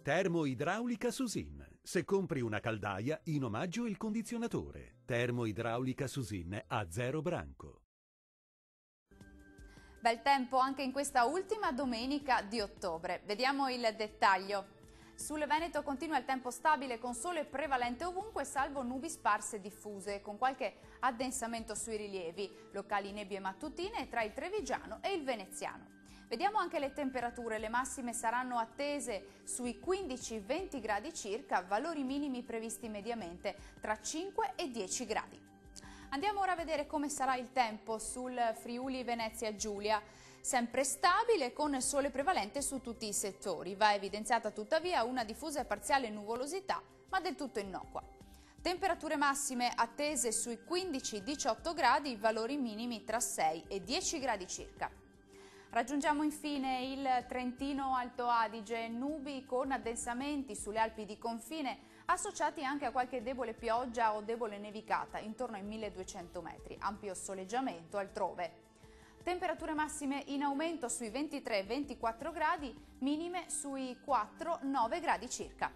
Termoidraulica Susin. Se compri una caldaia, in omaggio il condizionatore. Termoidraulica Susin a 0 branco. Bel tempo anche in questa ultima domenica di ottobre. Vediamo il dettaglio. Sul Veneto continua il tempo stabile con sole prevalente ovunque, salvo nubi sparse diffuse, con qualche addensamento sui rilievi, locali nebbie mattutine tra il Trevigiano e il Veneziano. Vediamo anche le temperature, le massime saranno attese sui 15-20 gradi circa, valori minimi previsti mediamente tra 5 e 10 gradi. Andiamo ora a vedere come sarà il tempo sul Friuli Venezia Giulia. Sempre stabile con sole prevalente su tutti i settori. Va evidenziata tuttavia una diffusa e parziale nuvolosità, ma del tutto innocua. Temperature massime attese sui 15-18 gradi, valori minimi tra 6 e 10 gradi circa. Raggiungiamo infine il Trentino Alto Adige, nubi con addensamenti sulle Alpi di confine, associati anche a qualche debole pioggia o debole nevicata intorno ai 1200 metri, ampio soleggiamento altrove. Temperature massime in aumento sui 23-24 gradi, minime sui 4-9 gradi circa.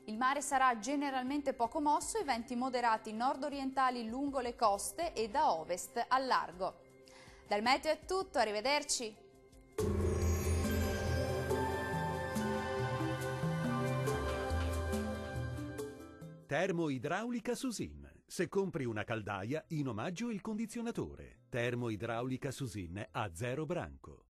Il mare sarà generalmente poco mosso e venti moderati nord-orientali lungo le coste e da ovest al largo. Dal meteo è tutto, arrivederci! Termoidraulica Susin. Se compri una caldaia, in omaggio il condizionatore. Termoidraulica Susin a 0 branco.